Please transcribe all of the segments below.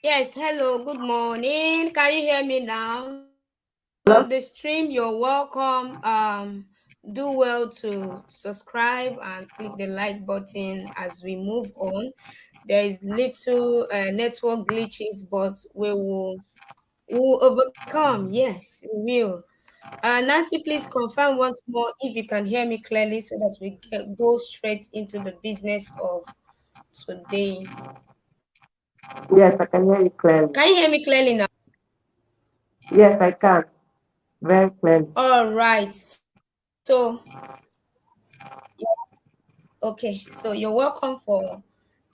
Yes, hello, good morning. Can you hear me now? On the Hello? stream, you're welcome. Do well to subscribe and click the like button as we move on. There is little network glitches, but we will overcome. Yes, we will. Nancy, please confirm once more if you can hear me clearly so that go straight into the business of today. Yes, I can hear you clearly. Can you hear me clearly now? Yes, I can. Very clearly. All right. Okay, so you're welcome for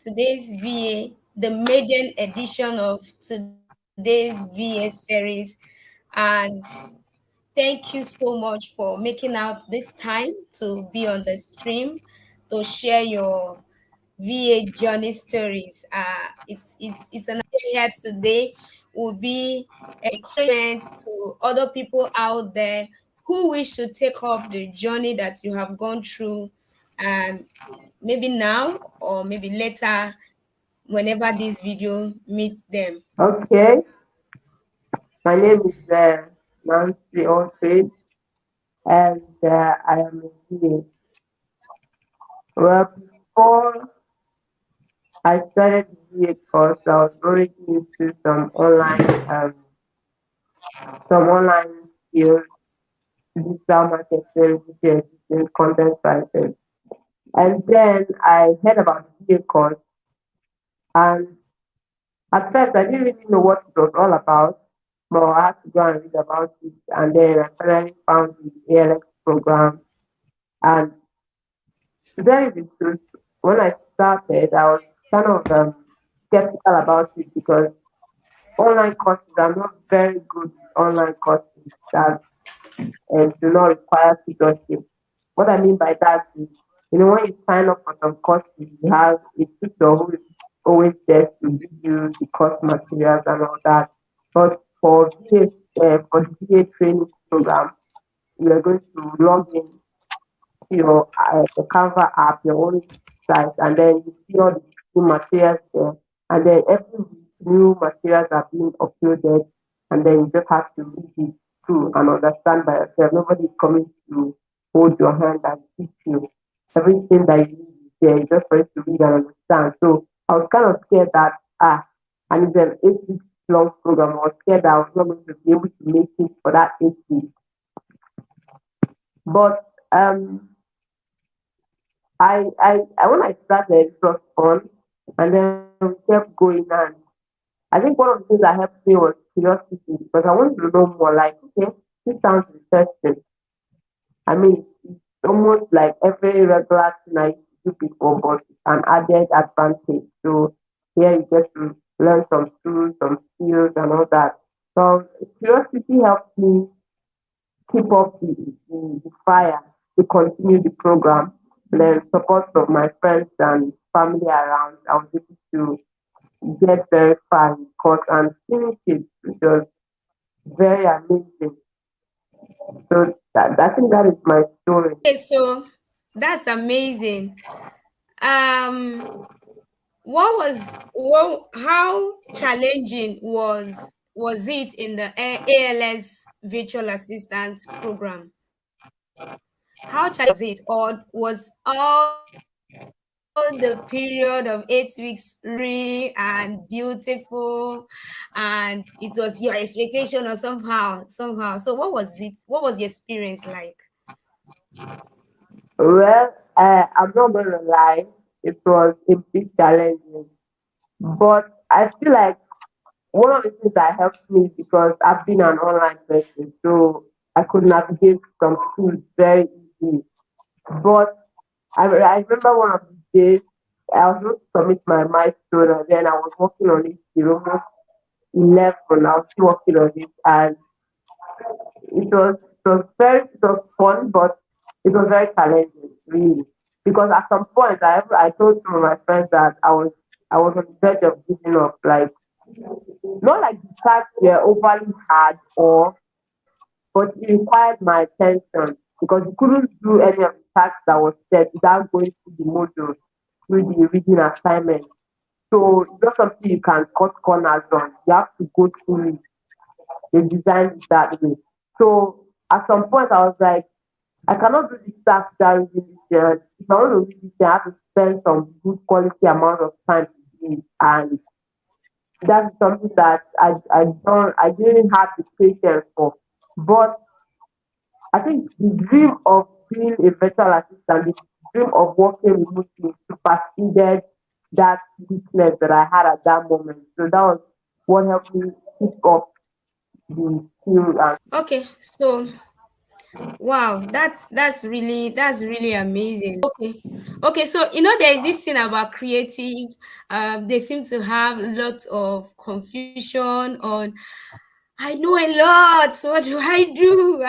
today's VA, the maiden edition of today's VA series. And thank you so much for making out this time to be on the stream to share your VA journey stories. It's an here today will be encouragement to other people out there who wish to take up the journey that you have gone through, um, maybe now or maybe later, whenever this video meets them. Okay, my name is Nancy Altraide, and I am a VA. Well, before I started the VA course, I was already into some online skills, digital marketing, video editing, content writing. And then I heard about the VA course, and at first, I didn't really know what it was all about, but I had to go and read about it. And then I finally found the ALX program. And to tell you the truth, when I started, I was kind of skeptical about it because online courses are not very good with online courses that do not require tutorship. What I mean by that is, when you sign up for some courses, you have a tutor who is always there to give you the course materials and all that. But for the VA training program, you are going to log in to the Canva app, your own site, and then you see all the new materials there. And then every week, new materials are being uploaded, and then you just have to read it through and understand by yourself. Nobody is coming to hold your hand and teach you. Everything that you need is there, you just for you to read and understand. So I was kind of scared that, and it's an 8 weeks long program. I was scared that I was not going to be able to make it for that 8 weeks. But when I started, it was fun, and then we kept going. And I think one of the things that helped me was curiosity because I wanted to know more. Like, okay, this sounds interesting. I mean, it's almost like every regular thing I used to do before, but it's an added advantage. So here you get to learn some tools, some skills, and all that. So curiosity helped me keep up the fire to continue the program. And then support from my friends and family around, I was able to get very far in course and finish it, which was very amazing. So I think that is my story. Okay, so that's amazing. Um, how challenging was it in the ALS virtual assistance program? How challenging was it, or was all the period of 8 weeks really and beautiful, and it was your expectation or somehow? So what was it? What was the experience like? Well, I'm not going to lie, it was a bit challenging. But I feel like one of the things that helped me is because I've been an online person, so I could navigate some tools very easily. But I remember one of the days I was supposed to submit my milestone, and then I was working on it till almost 11. I was still working on it, and it was fun, but it was very challenging, really. Because at some point, I told some of my friends that I was on the verge of giving up. Like, not like the tasks were overly hard, but it required my attention because you couldn't do any of the tasks that was set without going through the module, through the reading assignment. So it's not something you can cut corners on. You have to go through it. They designed it that way. So at some point I was like, I cannot do this task without reading this journal. If I want to read this, I have to spend some good quality amount of time to do it. And that's something that I didn't have the patience for. But I think the dream of being a virtual assistant, the dream of working remotely superseded that weakness that I had at that moment. So that was what helped me pick up the skill and Okay, so wow, that's really amazing. Okay, okay, so there's this thing about creative. They seem to have lots of confusion on. I know a lot. What do I do?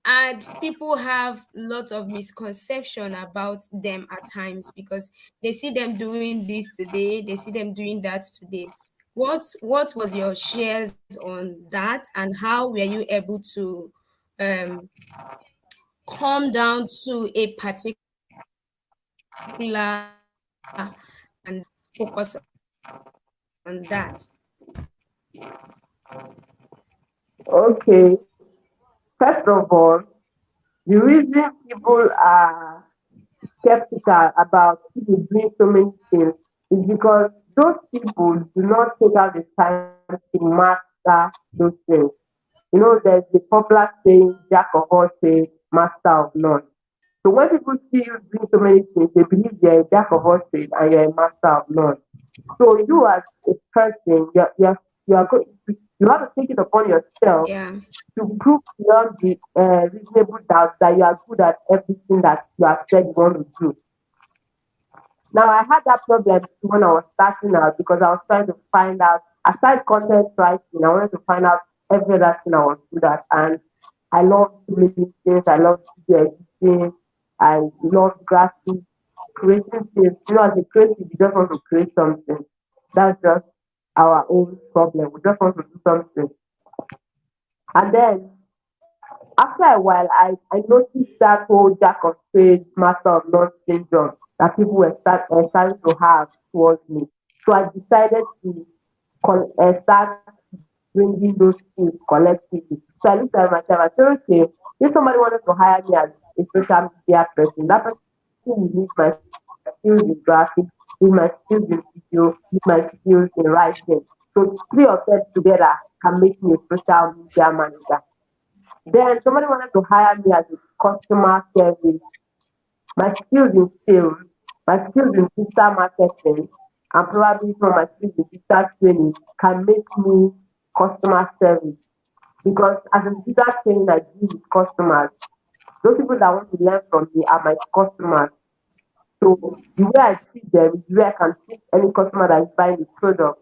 And people have lots of misconception about them at times because they see them doing this today, they see them doing that today. What was your shares on that, and how were you able to um come down to a particular and focus on that? okay. First of all, the reason people are skeptical about people doing so many things is because those people do not take out the time to master those things. You know, there's the popular saying, Jack of all trades, master of none. So when people see you doing so many things, they believe you're a jack of all trades and you're a master of none. So you as a person, you have to take it upon yourself Yeah. to prove beyond the reasonable doubt that you are good at everything that you have said you want to do. Now I had that problem too when I was starting out because I was trying to find out aside content writing, I wanted to find out every other thing I was good at, and I love so many things. I love video editing, I love graphics, creating things. You know, as a creative you just want to create something. That's just our own problem. We just want to do something. And then after a while, I noticed that whole jack of trades, master of none syndrome that people starting to have towards me. So I decided to start bringing those skills collectively. So I looked at myself, I said, okay, if somebody wanted to hire me as a social media person, that person will need my skills in graphics, need my skills in video, need my skills in writing. So three of them together can make me a social media manager. Then somebody wanted to hire me as a customer service. My skills in sales, my skills in digital marketing, and probably some of my skills in digital training can make me customer service. Because as a digital training I deal with customers, those people that want to learn from me are my customers. So the way I treat them is the way I can treat any customer that is buying the product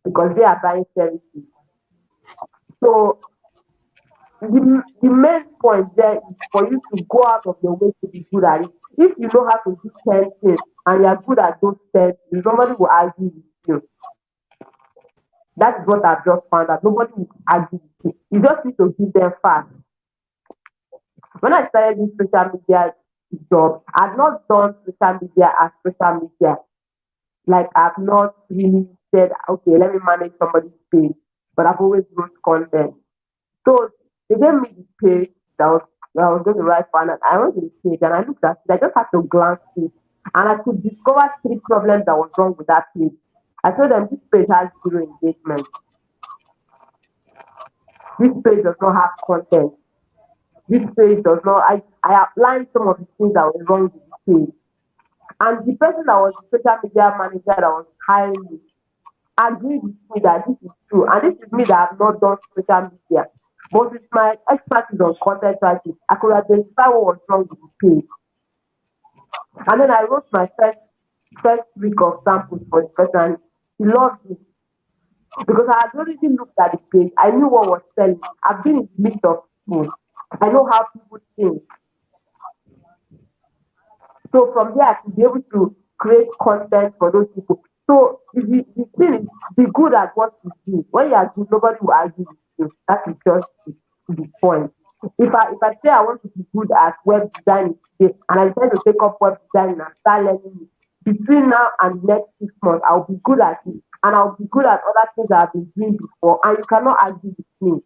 because they are buying services. So the main point there is for you to go out of your way to be good at it. If you know how to do 10 things and you are good at those 10 things, nobody will argue with you. That is what I've just found out. Nobody will argue with you. You just need to give them facts. When I started this social media job, I've not done social media as social media. Like I've not really said, okay, let me manage somebody's page, but I've always wrote content. So they gave me the page that I was going to write for, and I went to the page and I looked at it. I just had to glance it, and I could discover three problems that was wrong with that page. I told them this page has zero engagement. This page does not have content. This page does not. I outlined some of the things that were wrong with the page, and the person that was the social media manager that was hiring me agreed with me that this is true. And this is me that have not done social media. But with my expertise on content writing, I could identify what was wrong with the page. And then I wrote my first week of samples for the person. He loved it because I had already looked at the page. I knew what was selling. I've been in the midst of people. I know how people think. So from there, I could be able to create content for those people. So the thing is, be good at what you do. When you are good, nobody will argue with you. That is just the point. If I say I want to be good at web design today and I decide to take up web design and start learning it, between now and next 6 months, I'll be good at it. And I'll be good at other things that I've been doing before. And you cannot argue with me.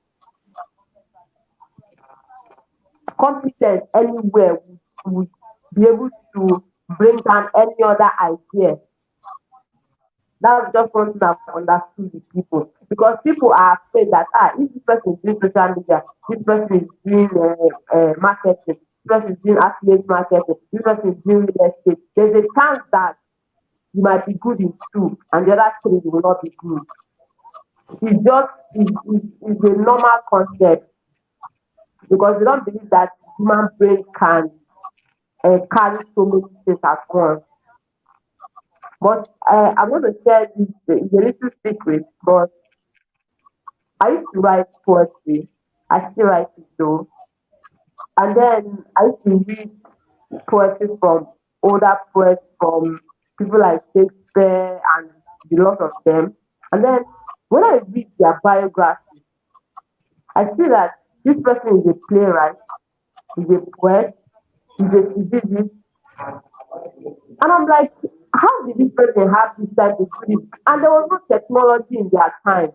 Competence anywhere would be able to bring down any other idea. That's just one thing I've understood with people. Because people are afraid that, if this person is doing social media, this person is doing marketing, this person is doing affiliate marketing, this person is doing real estate. There's a chance that you might be good in two and the other three will not be good. It's a normal concept because we don't believe that human brain can carry so many things at once. But I'm going to share this a little secret. But I used to write poetry. I still write it though. And then I used to read poetry from older poets, from people like Shakespeare and the lot of them. And then when I read their biography, I see that this person is a playwright, is a poet, is a physicist, and I'm like, how did this person have this time to do this? And there was no technology in their time.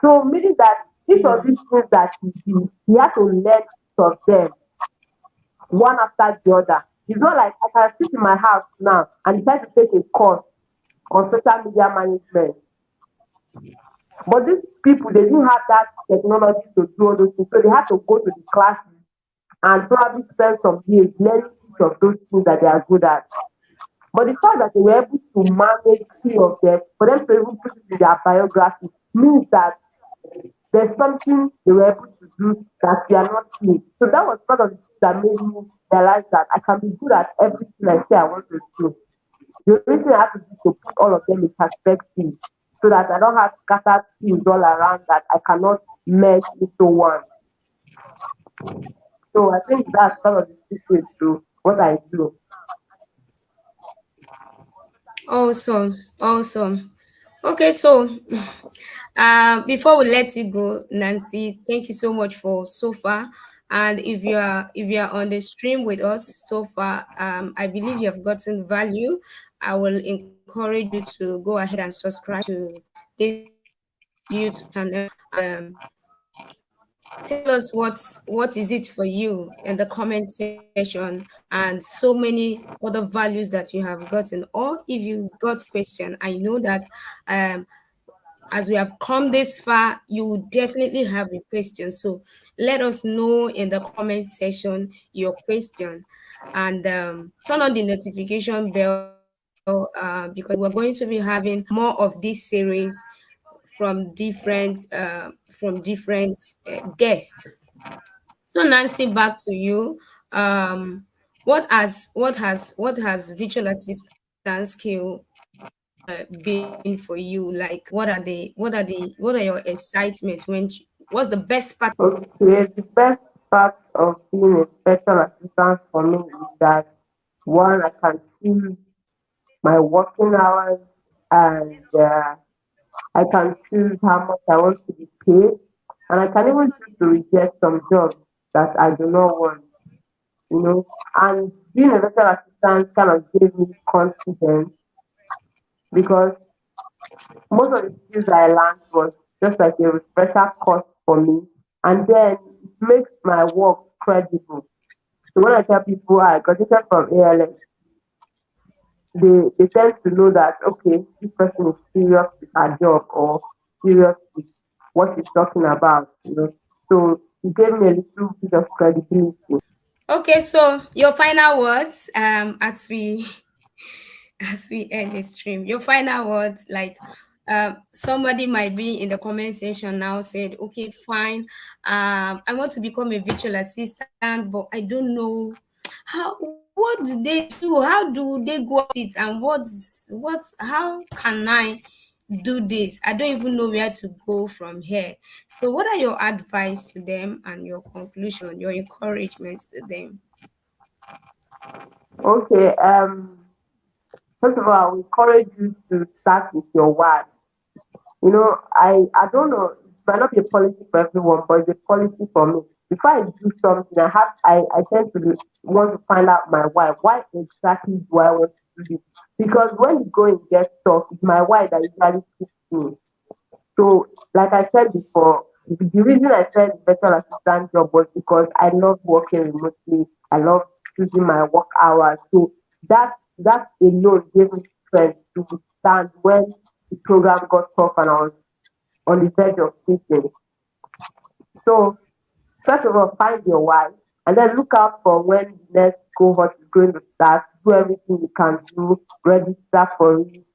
So meaning that each of these things that he had to learn each of them one after the other. It's not like I can sit in my house now and decide to take a course on social media management. But these people, they didn't have that technology to do all those things. So they had to go to the classes and probably spend some years learning each of those things that they are good at. But the fact that they were able to manage three of them, for them to even put it in their biography, means that there's something they were able to do that we are not seeing. So that was part of the thing that made me realize that I can be good at everything I say I want to do. The only thing I have to do is to put all of them in perspective so that I don't have scattered skills all around that I cannot merge into one. So I think that's part of the secret to what I do. Awesome, awesome. Okay, so before we let you go, Nancy, thank you so much for so far. And if you are on the stream with us so far, I believe you have gotten value. I will encourage you to go ahead and subscribe to this YouTube channel and tell us what is it for you in the comment section, and so many other values that you have gotten. Or if you got question, I know that um as we have come this far, you definitely have a question. So let us know in the comment section your question, and turn on the notification bell because we're going to be having more of this series from different guests. So Nancy, back to you. What has virtual assistant skill been for you? Like, what are your excitement what's the best part? Okay, the best part of being a special assistant for me is that one, I can choose my working hours and I can choose how much I want to be paid, and I can even choose to reject some jobs that I do not want, you know. And being a virtual assistant kind of gave me confidence because most of the skills I learned was just like a refresher course for me, and then it makes my work credible. So when I tell people I graduated from ALS, they tend to know that okay, this person is serious with her job or serious with what she's talking about, you know. So it gave me a little bit of credibility. Okay, so your final words as we as we end the stream, your final words, like somebody might be in the comment section now said, okay, fine, I want to become a virtual assistant, but I don't know what do they do, how do they go about it, and how can I do this? I don't even know where to go from here. So what are your advice to them and your conclusion, your encouragements to them? Okay, first of all, I will encourage you to start with your why. You know, I don't know, it might not be a policy for everyone, but it's a policy for me. Before I do something, I tend to want to find out my why. Why exactly do I want do this. Because when the going gets tough, it's my wife that usually keeps me. So, like I said before, the reason I said virtual assistant job was because I love working remotely. I love choosing my work hours. So that alone gave me strength to withstand when the program got tough and I was on the verge of quitting. So first of all, find your why, and then look out for when the next cohort is going to start. Do everything you can do. Register for it.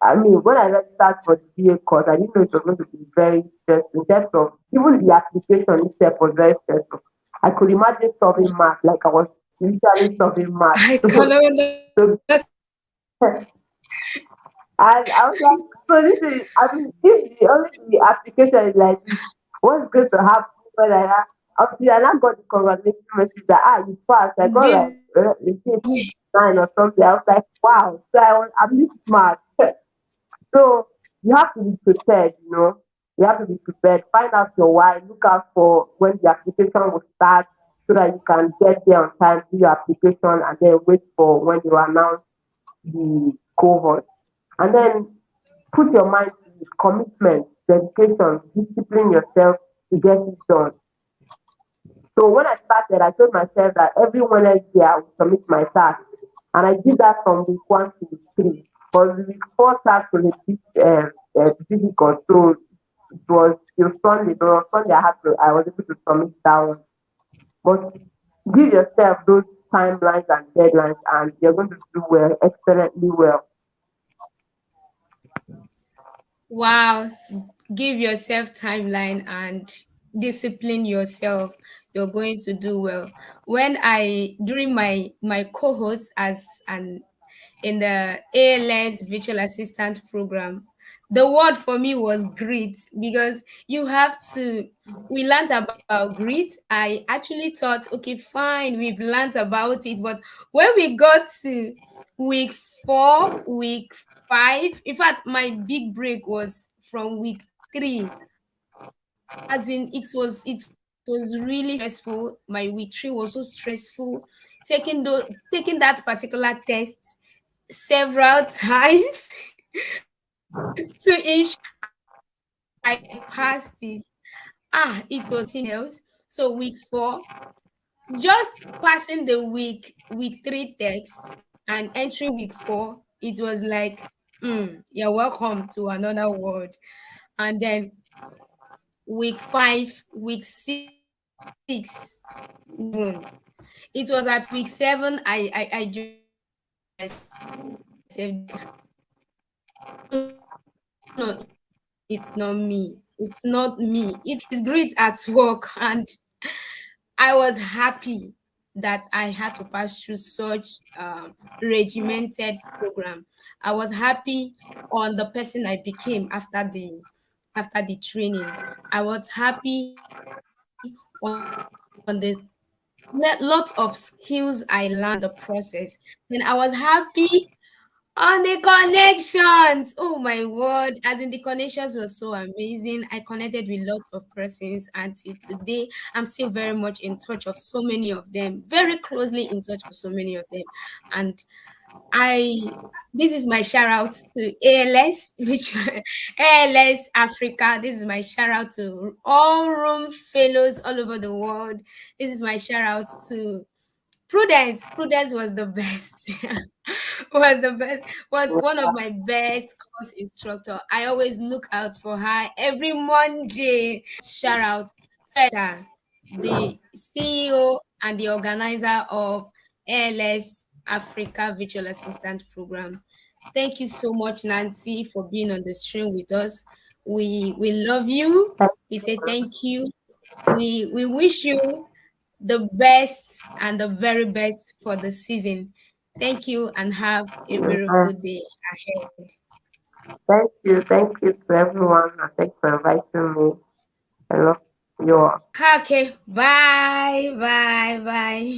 I mean, when I registered for the BA course, I didn't know it was going to be very stressful in terms of even the application itself was very stressful. I could imagine solving math like I was literally solving math. I can So, understand. and I was like, so this is, I mean, if the only the application is like this, what's going to happen when I have, obviously, and I got the congratulation message that, you passed. I got This like, the thing, 9 or something. I was like, wow. So I'm this smart. So you have to be prepared, you know. You have to be prepared. Find out your why. Look out for when the application will start so that you can get there on time, do your application, and then wait for when they will announce the cohort. And then put your mind to it, commitment, dedication, discipline yourself to get it done. So when I started, I told myself that every Wednesday I would submit my task. And I did that from week 1 to week 3. But the week 4 task was a bit difficult. So it was till Sunday. But on Sunday I was able to submit that one. But give yourself those timelines and deadlines and you're going to do well, excellently well. Wow. Give yourself timeline and discipline yourself. You're going to do well. When I during my co-host as an in the ALS virtual assistant program, the word for me was grit because you have to. We learned about grit. I actually thought, okay, fine, we've learned about it, but when we got to week 4, week 5, in fact, my big break was from week 3. As in, it was really stressful. My week 3 was so stressful. Taking that particular test several times to ensure I passed it. It was something else. So week 4, just passing the week 3 text and entering week 4, it was like, you're welcome to another world. And then week 5, week 6, week 7. It was at week 7 I just told myself deep down, no, it's not me. It's not me. It's grit at work. And I was happy that I had to pass through such regimented program. I was happy on the person I became after the training. I was happy on the lots of skills I learned in the process. Then I was happy on the connections. Oh my word. As in the connections were so amazing. I connected with lots of persons and till today I'm still very much in touch of so many of them, very closely in touch of so many of them. And I this is my shout out to ALS, which ALS Africa. This is my shout out to all room fellows all over the world. This is my shout out to Prudence. Prudence was the best. Was the best. Was one of my best course instructor. I always look out for her every Monday. Shout out the CEO and the organizer of ALS Africa Virtual Assistant Program. Thank you so much, Nancy, for being on the stream with us. We love you. We say thank you. We wish you the best and the very best for the season. Thank you and have a Uh, beautiful day ahead. Thank you. Thank you to everyone. And thanks for inviting me. I love you all. Okay, bye, bye, bye.